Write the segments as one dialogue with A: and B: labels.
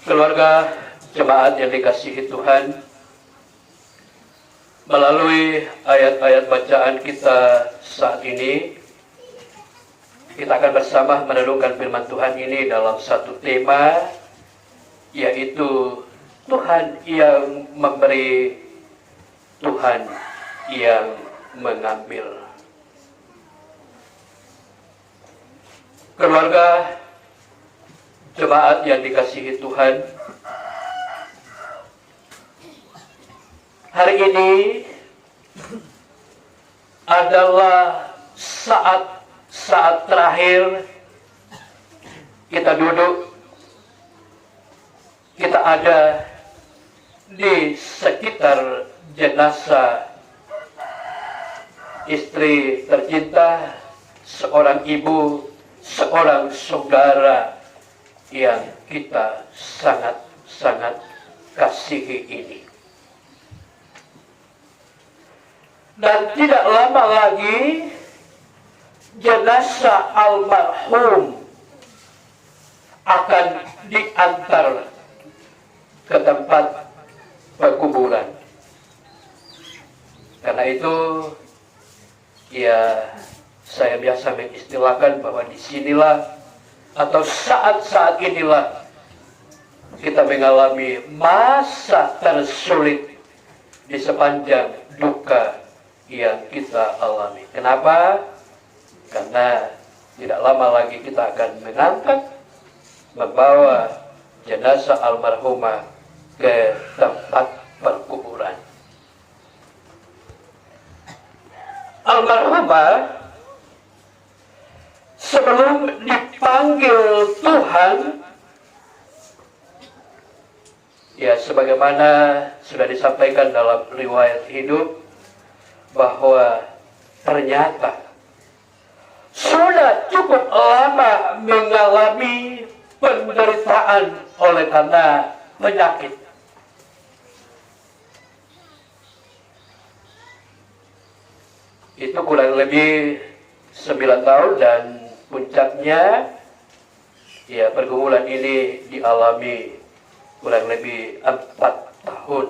A: Keluarga jemaat yang dikasihi Tuhan, melalui ayat-ayat bacaan kita saat ini, kita akan bersama merenungkan firman Tuhan ini dalam satu tema, yaitu Tuhan yang memberi, Tuhan yang mengambil. Keluarga jemaat yang dikasihi Tuhan, hari ini adalah saat terakhir kita duduk, kita ada di sekitar jenazah istri tercinta, seorang ibu, seorang saudara yang kita sangat-sangat kasihi ini. Dan tidak lama lagi jenazah almarhum akan diantar ke tempat pekuburan. Karena itu, ya, saya biasa mengistilahkan bahwa disinilah atau saat-saat inilah kita mengalami masa tersulit di sepanjang duka yang kita alami. Kenapa? Karena tidak lama lagi kita akan mengangkat, membawa jenazah almarhumah ke tempat perkuburan. Almarhumah sebelum dipanggil Tuhan, ya, sebagaimana sudah disampaikan dalam riwayat hidup, bahwa ternyata sudah cukup lama mengalami penderitaan oleh karena penyakit. Itu kurang lebih 9 tahun, dan puncaknya, ya, pergumulan ini dialami kurang lebih 4 tahun.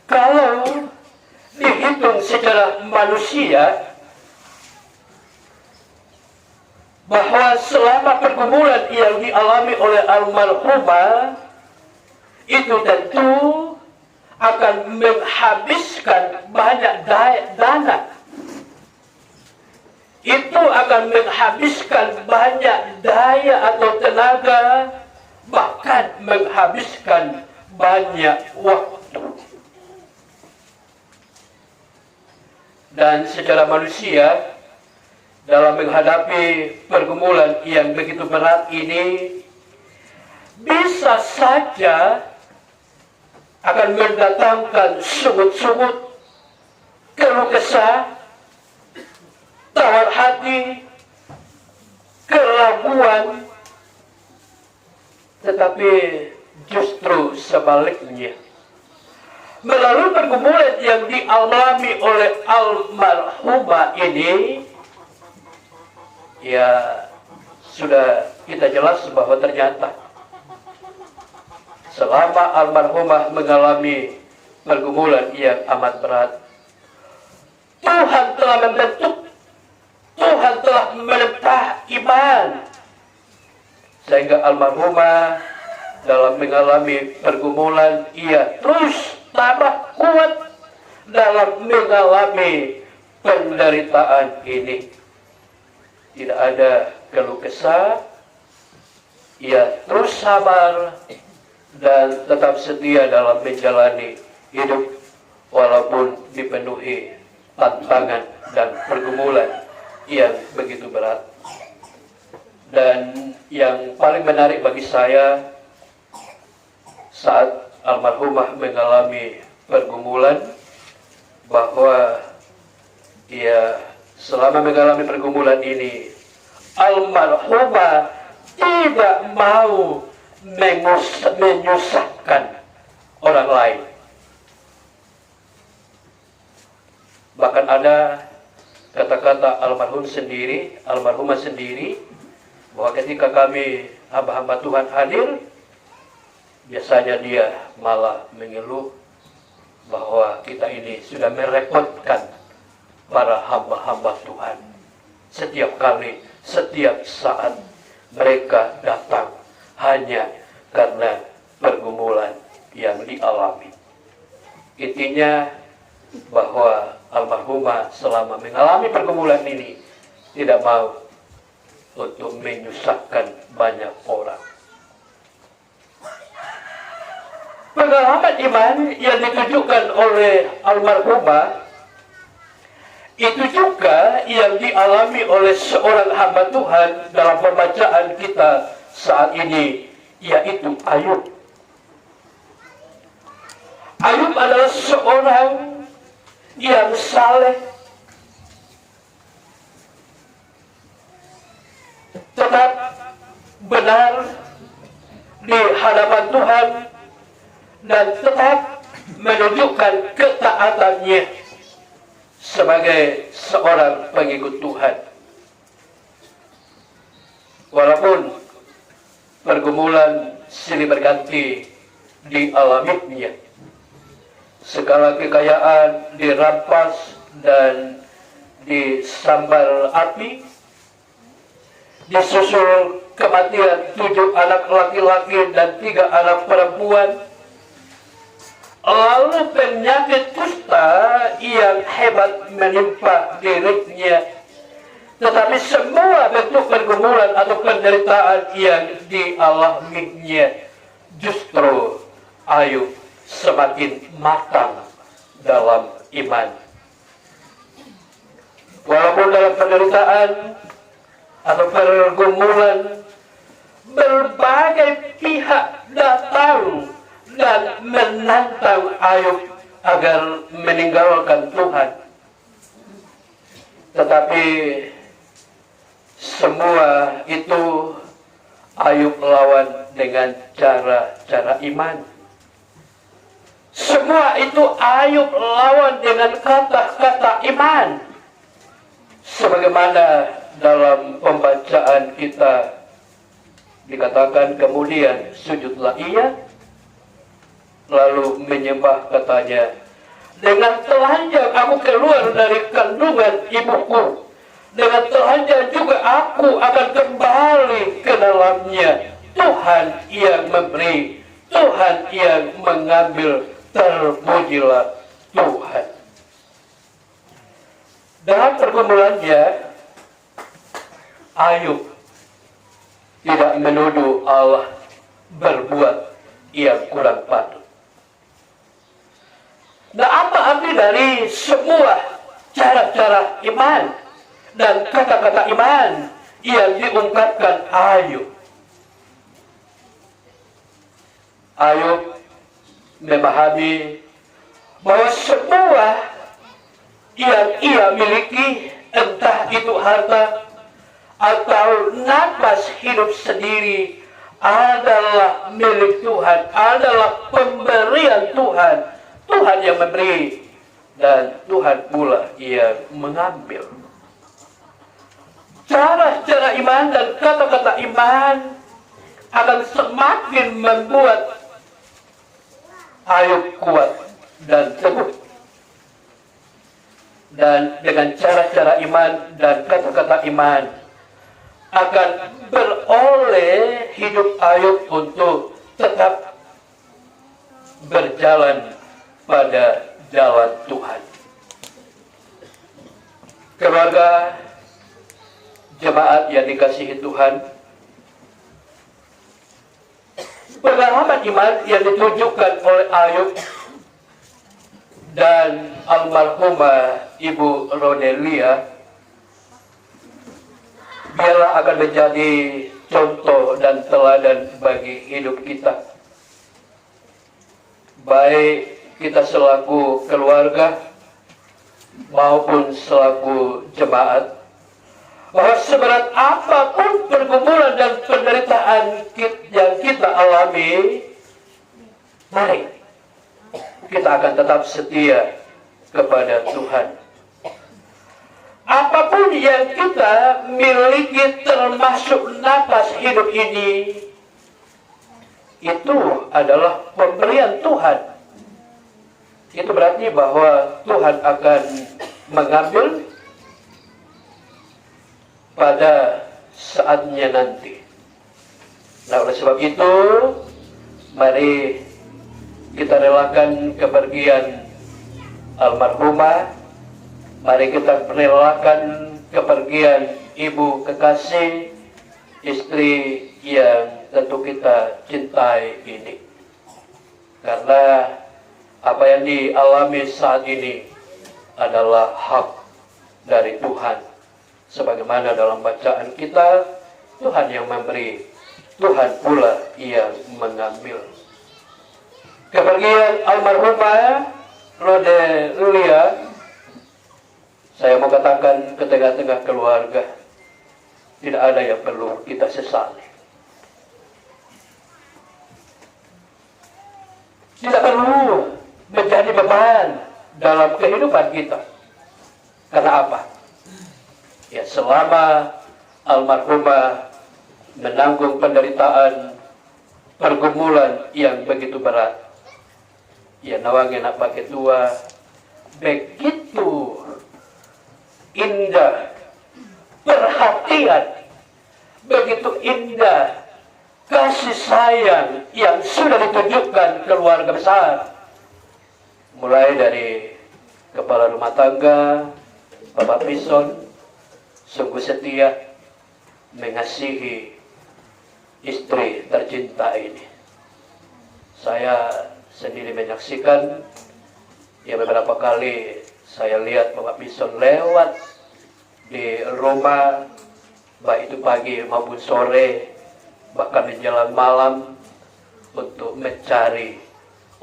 A: Kalau dihitung secara manusia, bahwa selama pergumulan yang dialami oleh almarhumah itu tentu akan menghabiskan banyak dana. Itu akan menghabiskan banyak daya atau tenaga, bahkan menghabiskan banyak waktu. Dan secara manusia, dalam menghadapi pergumulan yang begitu berat ini, bisa saja akan mendatangkan sungut-sungut, keluh kesah, tawar hati, keraguan. Tetapi justru sebaliknya, melalui pergumulan yang dialami oleh almarhumah ini, ya, sudah kita jelas bahwa ternyata selama almarhumah mengalami pergumulan yang amat berat, Tuhan telah membentuk, Tuhan telah menempah iman, sehingga almarhumah dalam mengalami pergumulan, ia terus tambah kuat dalam mengalami penderitaan ini. Tidak ada keluh kesah, ia terus sabar dan tetap setia dalam menjalani hidup walaupun dipenuhi tantangan dan pergumulan yang begitu berat. Dan yang paling menarik bagi saya, saat almarhumah mengalami pergumulan, bahwa ia selama mengalami pergumulan ini, almarhumah tidak mau menyusahkan orang lain. Bahkan ada kata-kata almarhumah sendiri, bahwa ketika kami hamba-hamba Tuhan hadir, biasanya dia malah mengeluh bahwa kita ini sudah merepotkan para hamba-hamba Tuhan. Setiap kali, setiap saat mereka datang hanya karena pergumulan yang dialami. Intinya bahwa almarhumah selama mengalami pergumulan ini tidak mau untuk menyusahkan banyak orang. Pengalaman iman yang ditunjukkan oleh almarhumah itu juga yang dialami oleh seorang hamba Tuhan dalam pembacaan kita saat ini, yaitu Ayub. Ayub adalah seorang yang saleh, tetap benar di hadapan Tuhan, dan tetap menunjukkan ketaatannya sebagai seorang pengikut Tuhan. Walaupun pergumulan silih berganti dialaminya, segala kekayaan dirampas dan disambar api, disusul kematian 7 anak laki-laki dan 3 anak perempuan, lalu penyakit kusta yang hebat menimpa dirinya. Tetapi semua bentuk pergumulan atau penderitaan yang dialaminya, justru Ayub semakin matang dalam iman. Walaupun dalam penderitaan atau pergumulan, berbagai pihak datang dan menantang Ayub agar meninggalkan Tuhan. Tetapi semua itu Ayub lawan dengan cara-cara iman. Semua itu Ayub lawan dengan kata-kata iman. Sebagaimana dalam pembacaan kita dikatakan, kemudian sujudlah ia, lalu menyembah, katanya, dengan telanjang aku keluar dari kandungan ibuku, dengan telanjang juga aku akan kembali ke dalamnya. Tuhan yang memberi, Tuhan yang mengambil, terpujilah Tuhan. Dalam pergumulannya, Ayub tidak menuduh Allah berbuat yang kurang patut. Nah, apa arti dari semua cara-cara iman dan kata-kata iman yang diungkapkan Ayub? Ayub memahami bahwa semua yang ia miliki, entah itu harta atau nafas hidup sendiri, adalah milik Tuhan, adalah pemberian Tuhan. Tuhan yang memberi dan Tuhan pula yang mengambil. Cara-cara iman dan kata-kata iman akan semakin membuat Ayub kuat dan teguh. Dan dengan cara-cara iman dan kata-kata iman akan beroleh hidup Ayub untuk tetap berjalan pada jalan Tuhan. Keluarga jemaat yang dikasihi Tuhan, pengalaman iman yang ditunjukkan oleh Ayub dan almarhumah Ibu Rodelia biarlah akan menjadi contoh dan teladan bagi hidup kita, baik kita selaku keluarga maupun selaku jemaat, bahwa seberat apapun pergumulan dan penderitaan yang kita alami, mari kita akan tetap setia kepada Tuhan. Apa yang kita miliki termasuk napas hidup ini, itu adalah pemberian Tuhan. Itu berarti bahwa Tuhan akan mengambil pada saatnya nanti. Nah, oleh sebab itu, mari kita relakan kepergian almarhumah. Mari kita relakan kepergian ibu kekasih, istri yang tentu kita cintai ini. Karena apa yang dialami saat ini adalah hak dari Tuhan. Sebagaimana dalam bacaan kita, Tuhan yang memberi, Tuhan pula yang mengambil. Kepergian almarhumah Rode Lulia, saya mau katakan ke tengah-tengah keluarga, tidak ada yang perlu kita sesali. Tidak perlu menjadi beban dalam kehidupan kita. Karena apa? Ya, selama almarhumah menanggung penderitaan, pergumulan yang begitu berat, ya nawangin nak pakai tua, begitu indah perhatian, begitu indah kasih sayang yang sudah ditunjukkan keluarga besar, mulai dari kepala rumah tangga Bapak Pison, sungguh setia mengasihi istri tercinta ini. Saya sendiri menyaksikan, ya beberapa kali saya lihat Bapak Pison lewat di rumah, baik itu pagi maupun sore, bahkan menjelang malam, untuk mencari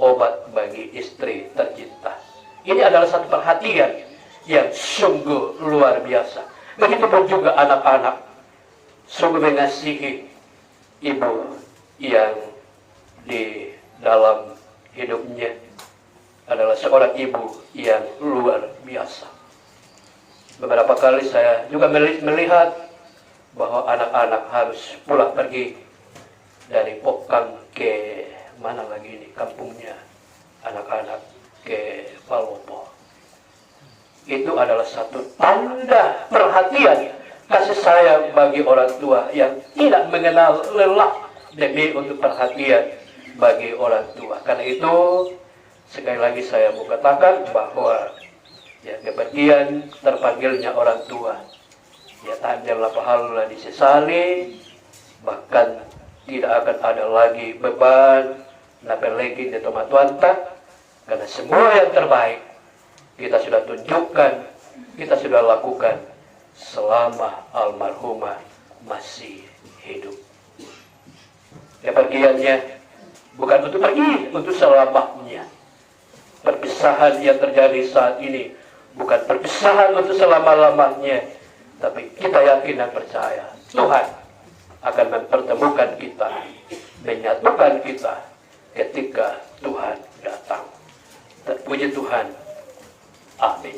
A: obat bagi istri tercinta. Ini adalah satu perhatian yang sungguh luar biasa. Begitupun juga anak-anak, sungguh mengasihi ibu yang di dalam hidupnya adalah seorang ibu yang luar biasa. Beberapa kali saya juga melihat bahwa anak-anak harus pulang pergi dari Pokang ke mana lagi ini kampungnya anak-anak, ke Palopo. Itu adalah satu tanda perhatian kasih sayang bagi orang tua yang tidak mengenal lelah demi untuk perhatian bagi orang tua. Karena itu sekali lagi saya mau katakan bahwa ya kepergian terpanggilnya orang tua, ya tanjanglah pahala disesali, bahkan tidak akan ada lagi beban napelegi di tomat tuanta, karena semua yang terbaik kita sudah tunjukkan, kita sudah lakukan selama almarhumah masih hidup. Kepergiannya bukan untuk pergi, untuk selamanya. Perpisahan yang terjadi saat ini bukan perpisahan untuk selama-lamanya, tapi kita yakin dan percaya Tuhan akan mempertemukan kita, menyatukan kita ketika Tuhan datang. Terpuji Tuhan. Amin.